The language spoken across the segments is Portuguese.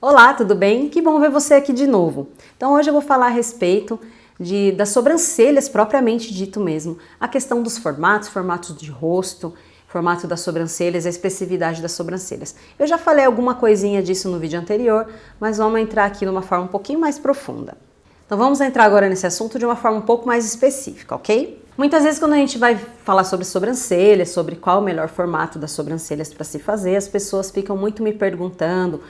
Olá, tudo bem? Que bom ver você aqui de novo. Então hoje eu vou falar a respeito das sobrancelhas propriamente dito mesmo. A questão dos formatos de rosto, formato das sobrancelhas, a expressividade das sobrancelhas. Eu já falei alguma coisinha disso no vídeo anterior, mas vamos entrar aqui numa forma um pouquinho mais profunda. Então vamos entrar agora nesse assunto de uma forma um pouco mais específica, ok? Muitas vezes quando a gente vai falar sobre sobrancelhas, sobre qual o melhor formato das sobrancelhas para se fazer, as pessoas ficam muito me perguntando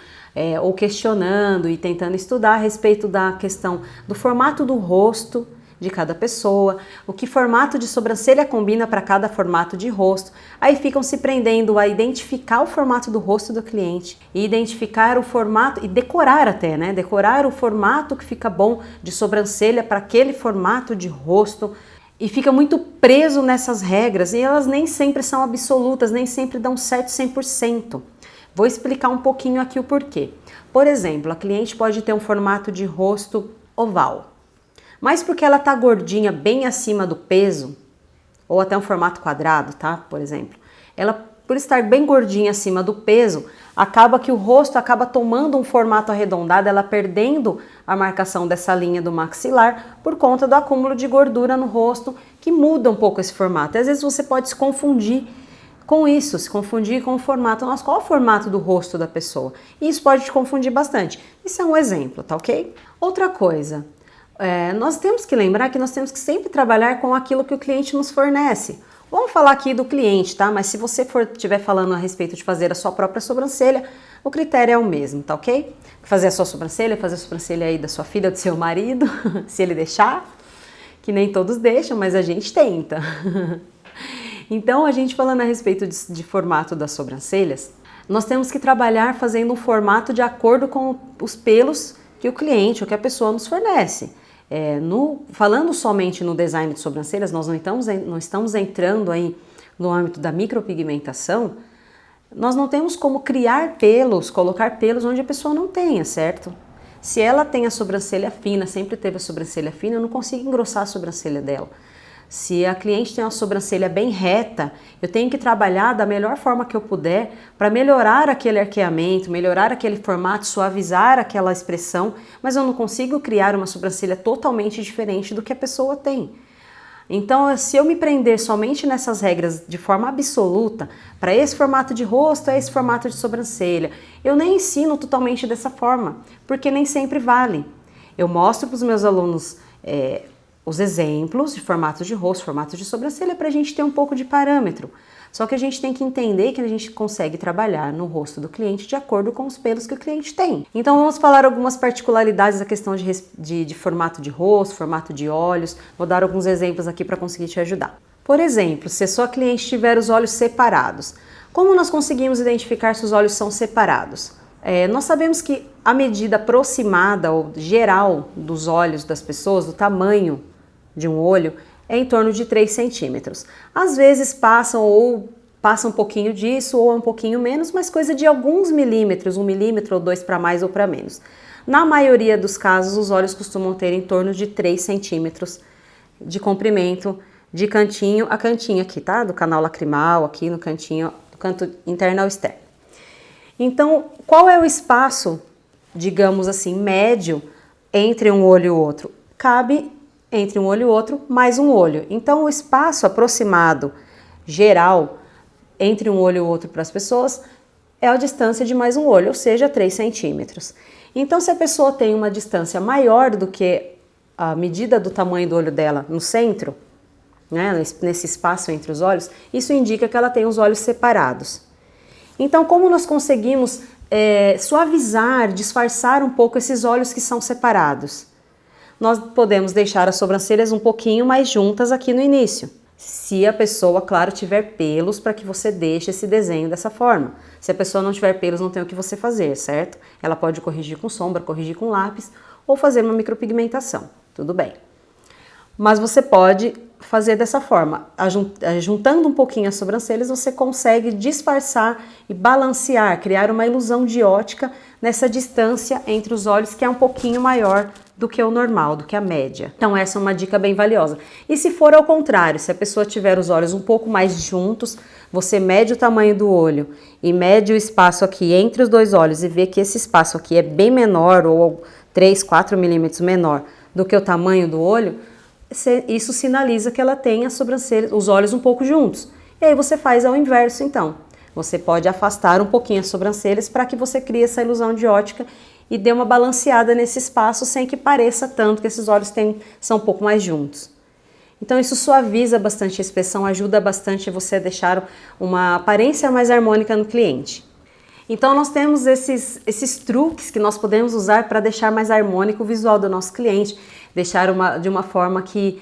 ou questionando e tentando estudar a respeito da questão do formato do rosto de cada pessoa, o que formato de sobrancelha combina para cada formato de rosto. Aí ficam se prendendo a identificar o formato do rosto do cliente e identificar o formato e decorar até, né? Decorar o formato que fica bom de sobrancelha para aquele formato de rosto. E fica muito preso nessas regras e elas nem sempre são absolutas, nem sempre dão certo 100%. Vou explicar um pouquinho aqui o porquê. Por exemplo, a cliente pode ter um formato de rosto oval, mas porque ela tá gordinha bem acima do peso, ou até um formato quadrado, tá? Por exemplo, ela, por estar bem gordinha acima do peso, acaba que o rosto acaba tomando um formato arredondado, ela perdendo a marcação dessa linha do maxilar por conta do acúmulo de gordura no rosto, que muda um pouco esse formato. Às vezes você pode se confundir com isso, se confundir com o formato. Nossa, qual é o formato do rosto da pessoa? E isso pode te confundir bastante. Isso é um exemplo, tá ok? Outra coisa, nós temos que lembrar que nós temos que sempre trabalhar com aquilo que o cliente nos fornece. Vamos falar aqui do cliente, tá? Mas se você estiver falando a respeito de fazer a sua própria sobrancelha, o critério é o mesmo, tá ok? Fazer a sua sobrancelha, fazer a sobrancelha aí da sua filha ou do seu marido, se ele deixar, que nem todos deixam, mas a gente tenta. Então, a gente falando a respeito de formato das sobrancelhas, nós temos que trabalhar fazendo um formato de acordo com os pelos que o cliente ou que a pessoa nos fornece. Falando somente no design de sobrancelhas, nós não estamos entrando aí no âmbito da micropigmentação, nós não temos como criar pelos, colocar pelos onde a pessoa não tenha, certo? Se ela tem a sobrancelha fina, sempre teve a sobrancelha fina, eu não consigo engrossar a sobrancelha dela. Se a cliente tem uma sobrancelha bem reta, eu tenho que trabalhar da melhor forma que eu puder para melhorar aquele arqueamento, melhorar aquele formato, suavizar aquela expressão, mas eu não consigo criar uma sobrancelha totalmente diferente do que a pessoa tem. Então, se eu me prender somente nessas regras de forma absoluta, para esse formato de rosto, esse formato de sobrancelha, eu nem ensino totalmente dessa forma, porque nem sempre vale. Eu mostro para os meus alunos os exemplos de formatos de rosto, formatos de sobrancelha, para a gente ter um pouco de parâmetro. Só que a gente tem que entender que a gente consegue trabalhar no rosto do cliente de acordo com os pelos que o cliente tem. Então vamos falar algumas particularidades da questão de formato de rosto, formato de olhos. Vou dar alguns exemplos aqui para conseguir te ajudar. Por exemplo, se a sua cliente tiver os olhos separados, como nós conseguimos identificar se os olhos são separados? Nós sabemos que a medida aproximada ou geral dos olhos das pessoas, do tamanho de um olho, é em torno de 3 centímetros. Às vezes passa um pouquinho disso ou um pouquinho menos, mas coisa de alguns milímetros, 1 milímetro ou 2 para mais ou para menos. Na maioria dos casos, os olhos costumam ter em torno de 3 centímetros de comprimento, de cantinho a cantinho aqui, tá? Do canal lacrimal, aqui no cantinho, do canto interno ao externo. Então, qual é o espaço, digamos assim, médio entre um olho e o outro? Cabe entre um olho e o outro mais um olho. Então, o espaço aproximado, geral, entre um olho e o outro para as pessoas é a distância de mais um olho, ou seja, 3 centímetros. Então, se a pessoa tem uma distância maior do que a medida do tamanho do olho dela no centro, né, nesse espaço entre os olhos, isso indica que ela tem os olhos separados. Então, como nós conseguimos suavizar, disfarçar um pouco esses olhos que são separados? Nós podemos deixar as sobrancelhas um pouquinho mais juntas aqui no início. Se a pessoa, claro, tiver pelos, para que você deixe esse desenho dessa forma. Se a pessoa não tiver pelos, não tem o que você fazer, certo? Ela pode corrigir com sombra, corrigir com lápis ou fazer uma micropigmentação, tudo bem. Mas você pode fazer dessa forma. Juntando um pouquinho as sobrancelhas, você consegue disfarçar e balancear, criar uma ilusão de ótica nessa distância entre os olhos, que é um pouquinho maior do que o normal, do que a média. Então essa é uma dica bem valiosa. E se for ao contrário, se a pessoa tiver os olhos um pouco mais juntos, você mede o tamanho do olho e mede o espaço aqui entre os dois olhos e vê que esse espaço aqui é bem menor, ou 3, 4 milímetros menor do que o tamanho do olho, isso sinaliza que ela tem as sobrancelhas, os olhos um pouco juntos. E aí você faz ao inverso então. Você pode afastar um pouquinho as sobrancelhas para que você crie essa ilusão de ótica e dê uma balanceada nesse espaço sem que pareça tanto que esses olhos são um pouco mais juntos. Então isso suaviza bastante a expressão, ajuda bastante você a deixar uma aparência mais harmônica no cliente. Então nós temos esses truques que nós podemos usar para deixar mais harmônico o visual do nosso cliente, deixar de uma forma que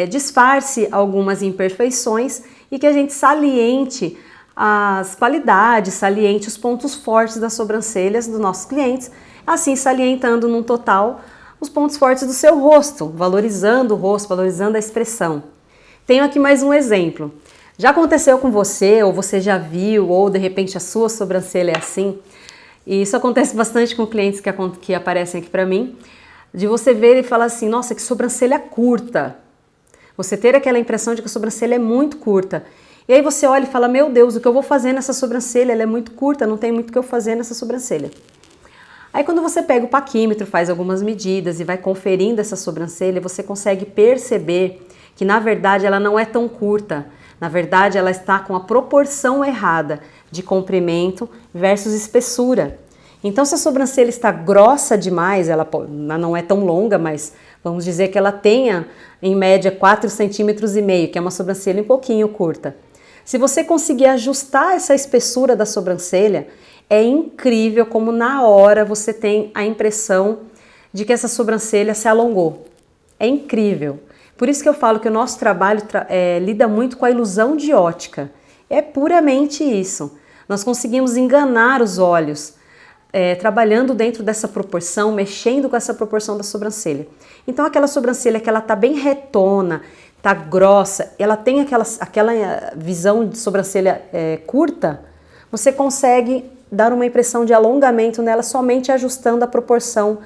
disfarce algumas imperfeições e que a gente saliente as qualidades, saliente os pontos fortes das sobrancelhas dos nossos clientes, assim salientando num total os pontos fortes do seu rosto, valorizando o rosto, valorizando a expressão. Tenho aqui mais um exemplo. Já aconteceu com você, ou você já viu, ou de repente a sua sobrancelha é assim, e isso acontece bastante com clientes que aparecem aqui para mim, de você ver e falar assim, nossa, que sobrancelha curta. Você ter aquela impressão de que a sobrancelha é muito curta. E aí você olha e fala, meu Deus, o que eu vou fazer nessa sobrancelha? Ela é muito curta, não tem muito o que eu fazer nessa sobrancelha. Aí quando você pega o paquímetro, faz algumas medidas e vai conferindo essa sobrancelha, você consegue perceber que na verdade ela não é tão curta. Na verdade ela está com a proporção errada de comprimento versus espessura. Então se a sobrancelha está grossa demais, ela não é tão longa, mas vamos dizer que ela tenha em média 4,5 centímetros, que é uma sobrancelha um pouquinho curta. Se você conseguir ajustar essa espessura da sobrancelha, é incrível como na hora você tem a impressão de que essa sobrancelha se alongou. É incrível. Por isso que eu falo que o nosso trabalho lida muito com a ilusão de ótica. É puramente isso. Nós conseguimos enganar os olhos, trabalhando dentro dessa proporção, mexendo com essa proporção da sobrancelha. Então aquela sobrancelha que ela tá bem retona, tá grossa, ela tem aquela visão de sobrancelha curta, você consegue dar uma impressão de alongamento nela somente ajustando a proporção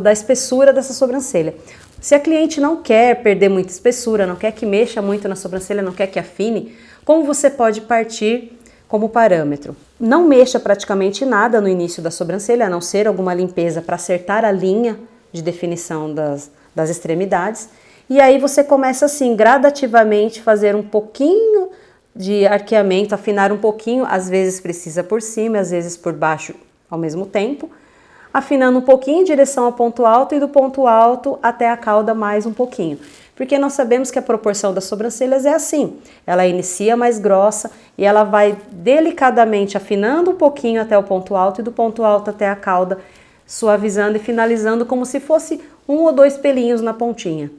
da espessura dessa sobrancelha. Se a cliente não quer perder muita espessura, não quer que mexa muito na sobrancelha, não quer que afine, como você pode partir como parâmetro? Não mexa praticamente nada no início da sobrancelha, a não ser alguma limpeza para acertar a linha de definição das extremidades. E aí você começa assim, gradativamente, fazer um pouquinho de arqueamento, afinar um pouquinho, às vezes precisa por cima, às vezes por baixo ao mesmo tempo, afinando um pouquinho em direção ao ponto alto e do ponto alto até a cauda mais um pouquinho. Porque nós sabemos que a proporção das sobrancelhas é assim, ela inicia mais grossa e ela vai delicadamente afinando um pouquinho até o ponto alto e do ponto alto até a cauda, suavizando e finalizando como se fosse 1 ou 2 pelinhos na pontinha.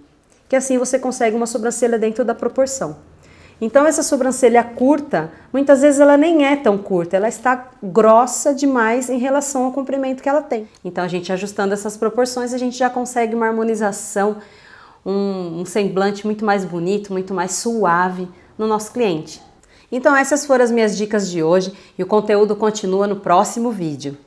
Que assim você consegue uma sobrancelha dentro da proporção. Então essa sobrancelha curta, muitas vezes ela nem é tão curta, ela está grossa demais em relação ao comprimento que ela tem. Então a gente ajustando essas proporções, a gente já consegue uma harmonização, um semblante muito mais bonito, muito mais suave no nosso cliente. Então essas foram as minhas dicas de hoje e o conteúdo continua no próximo vídeo.